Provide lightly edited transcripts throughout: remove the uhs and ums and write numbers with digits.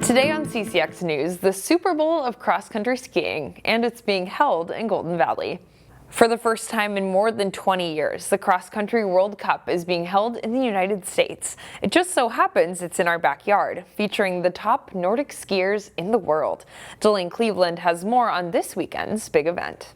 Today on CCX News, the Super Bowl of cross-country skiing, and it's being held in Golden Valley. For the first time in more than 20 years, the cross-country World Cup is being held in the United States. It just so happens it's in our backyard, featuring the top Nordic skiers in the world. Delane Cleveland has more on this weekend's big event.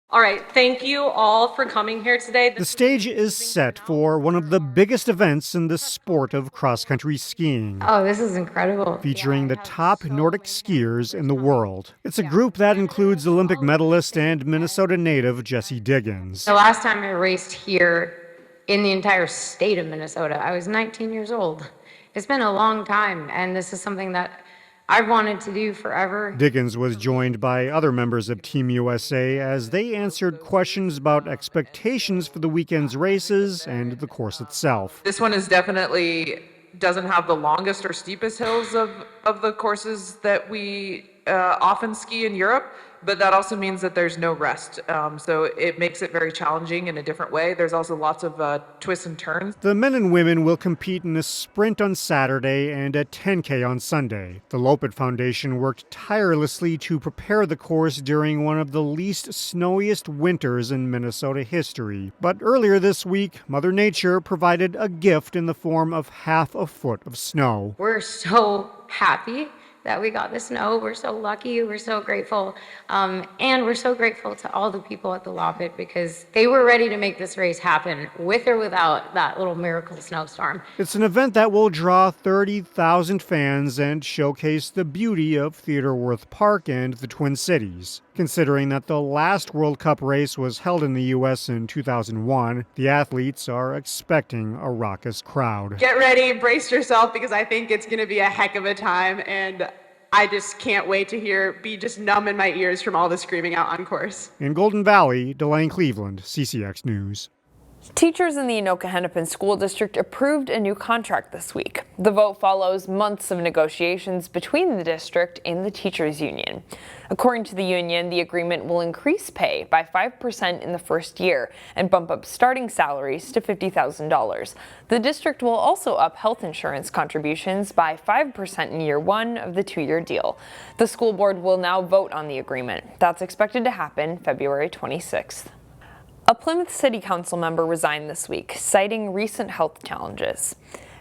All right, thank you all for coming here today. The stage is set for one of the biggest events in the sport of cross-country skiing. Oh, this is incredible. Featuring the top Nordic skiers in the world. It's a group that includes Olympic medalist and Minnesota native Jessie Diggins. The last time I raced here in the entire state of Minnesota, I was 19 years old. It's been a long time, and this is something that I've wanted to do forever. Diggins was joined by other members of Team USA as they answered questions about expectations for the weekend's races and the course itself. This one is definitely doesn't have the longest or steepest hills of the courses that we often ski in Europe, but that also means that there's no rest. So it makes it very challenging in a different way. There's also lots of twists and turns. The men and women will compete in a sprint on Saturday and a 10K on Sunday. The Lopet Foundation worked tirelessly to prepare the course during one of the least snowiest winters in Minnesota history. But earlier this week, Mother Nature provided a gift in the form of half a foot of snow. We're so happy that we got the snow. We're so lucky. We're so grateful. And we're so grateful to all the people at the Lopet because they were ready to make this race happen with or without that little miracle snowstorm. It's an event that will draw 30,000 fans and showcase the beauty of Theodore Wirth Park and the Twin Cities. Considering that the last World Cup race was held in the U.S. in 2001, the athletes are expecting a raucous crowd. Get ready, brace yourself, because I think it's going to be a heck of a time, and I just can't wait to be just numb in my ears from all the screaming out on course. In Golden Valley, Delane Cleveland, CCX News. Teachers in the Anoka-Hennepin School District approved a new contract this week. The vote follows months of negotiations between the district and the teachers union. According to the union, the agreement will increase pay by 5% in the first year and bump up starting salaries to $50,000. The district will also up health insurance contributions by 5% in year one of the two-year deal. The school board will now vote on the agreement. That's expected to happen February 26th. A Plymouth City Council member resigned this week, citing recent health challenges.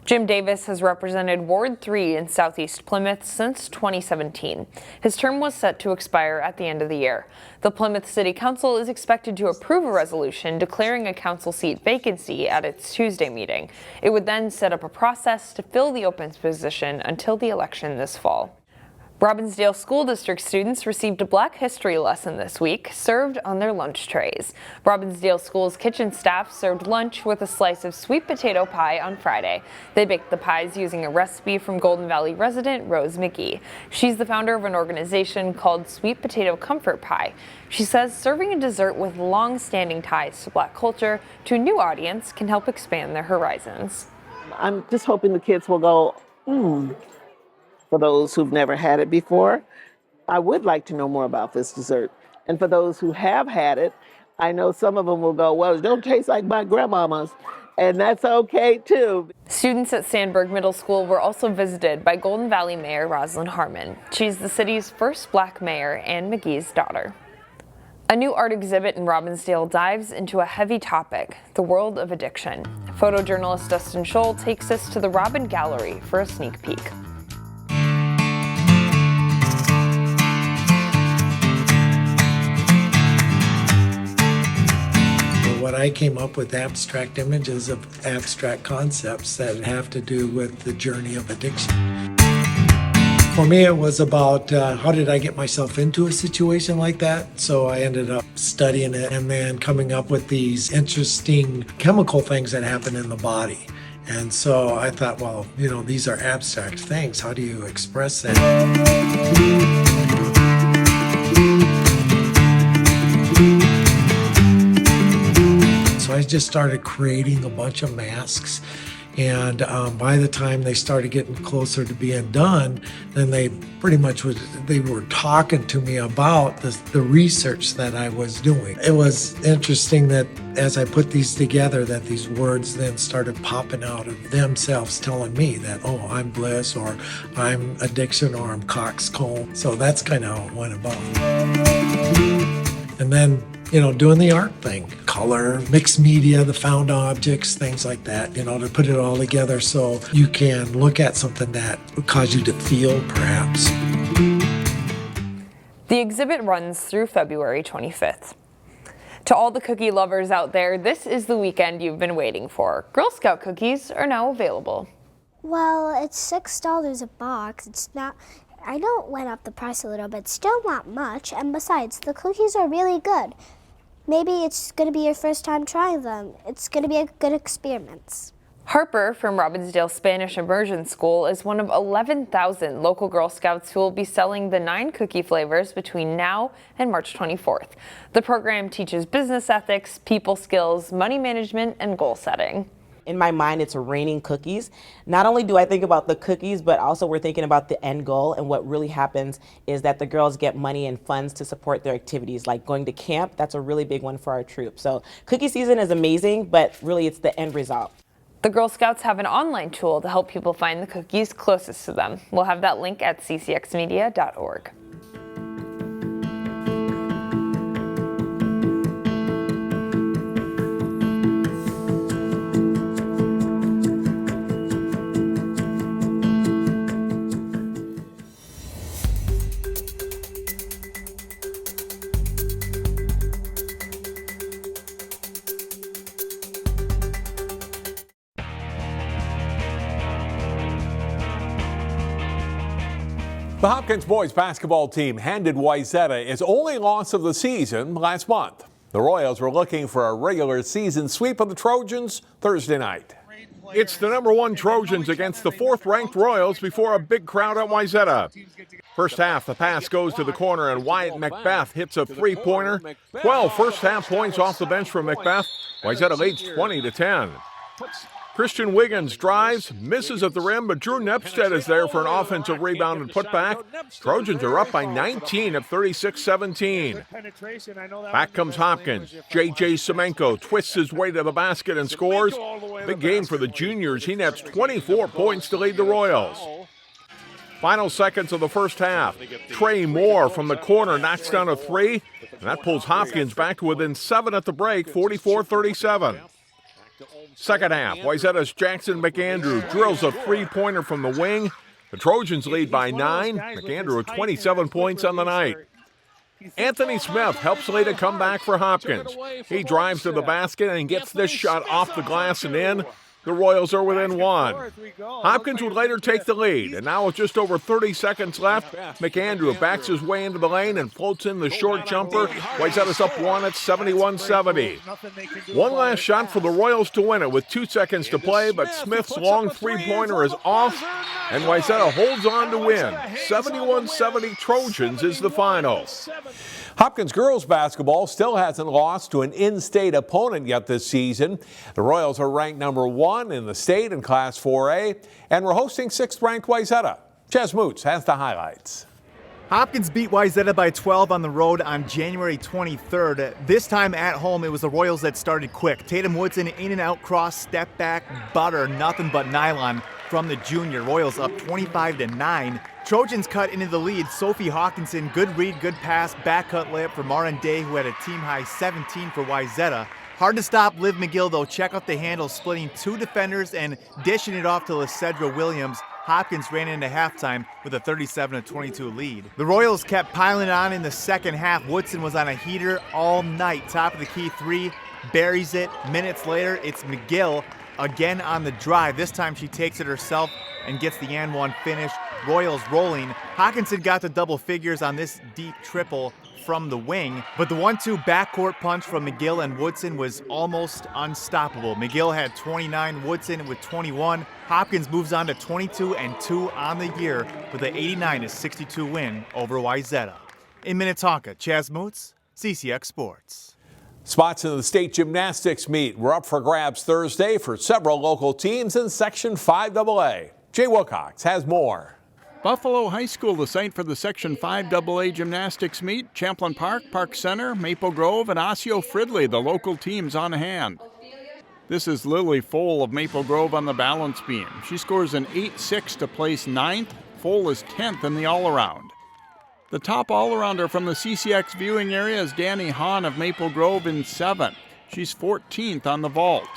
Jim Davis has represented Ward 3 in southeast Plymouth since 2017. His term was set to expire at the end of the year. The Plymouth City Council is expected to approve a resolution declaring a council seat vacancy at its Tuesday meeting. It would then set up a process to fill the open position until the election this fall. Robbinsdale School District students received a Black History lesson this week, served on their lunch trays. Robbinsdale School's kitchen staff served lunch with a slice of sweet potato pie on Friday. They baked the pies using a recipe from Golden Valley resident Rose McGee. She's the founder of an organization called Sweet Potato Comfort Pie. She says serving a dessert with long-standing ties to Black culture to a new audience can help expand their horizons. I'm just hoping the kids will go, For those who've never had it before, I would like to know more about this dessert. And for those who have had it, I know some of them will go, well, it don't taste like my grandmama's. And that's okay, too. Students at Sandburg Middle School were also visited by Golden Valley Mayor Rosalind Harmon. She's the city's first Black mayor and McGee's daughter. A new art exhibit in Robbinsdale dives into a heavy topic, the world of addiction. Photojournalist Dustin Scholl takes us to the Robin Gallery for a sneak peek. What I came up with abstract images of abstract concepts that have to do with the journey of addiction. For me, it was about how did I get myself into a situation like that? So I ended up studying it and then coming up with these interesting chemical things that happen in the body. And so I thought, well, these are abstract things. How do you express that? So I just started creating a bunch of masks And by the time they started getting closer to being done, then they pretty much they were talking to me about the research that I was doing. It was interesting that as I put these together, that these words then started popping out of themselves, telling me that, oh, I'm bliss, or I'm addiction, or I'm coxcomb. So that's kind of how it went about. And then, doing the art thing, color, mixed media, the found objects, things like that, to put it all together so you can look at something that would cause you to feel, perhaps. The exhibit runs through February 25th. To all the cookie lovers out there, this is the weekend you've been waiting for. Girl Scout cookies are now available. Well, it's $6 a box. It's not, I know it went up the price a little, but still not much. And besides, the cookies are really good. Maybe it's going to be your first time trying them. It's going to be a good experience. Harper from Robbinsdale Spanish Immersion School is one of 11,000 local Girl Scouts who will be selling the 9 cookie flavors between now and March 24th. The program teaches business ethics, people skills, money management, and goal setting. In my mind, it's raining cookies. Not only do I think about the cookies, but also we're thinking about the end goal. And what really happens is that the girls get money and funds to support their activities, like going to camp. That's a really big one for our troop. So cookie season is amazing, but really it's the end result. The Girl Scouts have an online tool to help people find the cookies closest to them. We'll have that link at ccxmedia.org. The Hopkins boys basketball team handed Wayzata its only loss of the season last month. The Royals were looking for a regular season sweep of the Trojans Thursday night. It's the #1 Trojans against the 4th-ranked Royals before a big crowd at Wayzata. First half, the pass goes to the corner and Wyatt Macbeth hits a three-pointer. 12 first-half points off the bench for Macbeth. Wayzata leads 20-10. Christian Wiggins drives, misses at the rim, but Drew Nepstead is there for an offensive rebound and putback. Trojans are up by 19 at 36-17. Back comes Hopkins. J.J. Semenko twists his way to the basket and scores. Big game for the juniors. He nets 24 points to lead the Royals. Final seconds of the first half. Trey Moore from the corner knocks down a three, and that pulls Hopkins back to within 7 at the break, 44-37. Second half, Wayzata's Jackson McAndrew drills a three-pointer from the wing. The Trojans lead by 9. McAndrew with 27 points on the night. Anthony Smith helps lead a comeback for Hopkins. He drives to the basket and gets this shot off the glass and in. The Royals are within 1. Hopkins would later take the lead, and now with just over 30 seconds left, McAndrew backs his way into the lane and floats in the short jumper. Wayzata's up 1 at 71-70. One last shot for the Royals to win it with 2 seconds to play, but Smith's long three-pointer is off, and Wayzata holds on to win. 71-70 Trojans is the final. Hopkins girls basketball still hasn't lost to an in-state opponent yet this season. The Royals are ranked #1 in the state in Class 4A, and we're hosting 6th-ranked Wayzata. Chaz Moots has the highlights. Hopkins beat Wayzata by 12 on the road on January 23rd. This time at home, it was the Royals that started quick. Tatum Woodson in and out cross, step back, butter, nothing but nylon from the junior. Royals up 25-9. Trojans cut into the lead. Sophie Hawkinson, good read, good pass, back cut layup for Marin Day, who had a team-high 17 for Wayzata. Hard to stop Liv McGill, though. Check out the handle, splitting 2 defenders and dishing it off to Lysedra Williams. Hopkins ran into halftime with a 37-22 lead. The Royals kept piling on in the second half. Woodson was on a heater all night. Top of the key three, buries it. Minutes later, it's McGill again on the drive. This time she takes it herself and gets the and one finish. Royals rolling. Hawkinson got to double figures on this deep triple from the wing, but the 1-2 backcourt punch from McGill and Woodson was almost unstoppable. McGill had 29, Woodson with 21. Hopkins moves on to 22-2 on the year with an 89-62 win over Wayzata. In Minnetonka, Chaz Moots, CCX Sports. Spots in the state gymnastics meet were up for grabs Thursday for several local teams in Section 5AA. Jay Wilcox has more. Buffalo High School, the site for the Section 5AA gymnastics meet. Champlain Park, Park Center, Maple Grove, and Osseo Fridley, the local teams on hand. This is Lily Foal of Maple Grove on the balance beam. She scores an 8.6 to place 9th. Foal is 10th in the all-around. The top all-arounder from the CCX viewing area is Danny Hahn of Maple Grove in 7th. She's 14th on the vault.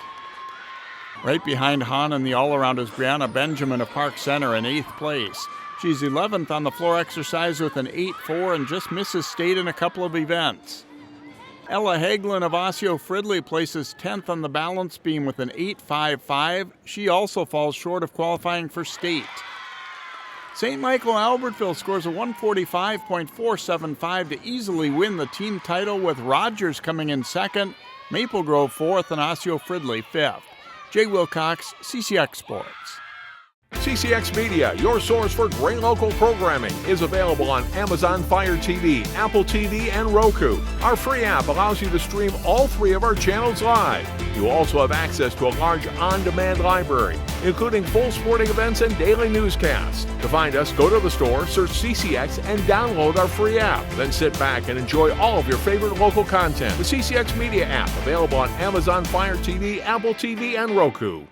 Right behind Hahn in the all-around is Brianna Benjamin of Park Center in 8th place. She's 11th on the floor exercise with an 8.4 and just misses state in a couple of events. Ella Hagelin of Osseo Fridley places 10th on the balance beam with an 8.55. She also falls short of qualifying for state. St. Michael Albertville scores a 145.475 to easily win the team title, with Rogers coming in 2nd, Maple Grove 4th, and Osseo Fridley 5th. Jay Wilcox, CCX Sports. CCX Media, your source for great local programming, is available on Amazon Fire TV, Apple TV, and Roku. Our free app allows you to stream all 3 of our channels live. You also have access to a large on-demand library, including full sporting events and daily newscasts. To find us, go to the store, search CCX, and download our free app. Then sit back and enjoy all of your favorite local content. The CCX Media app, available on Amazon Fire TV, Apple TV, and Roku.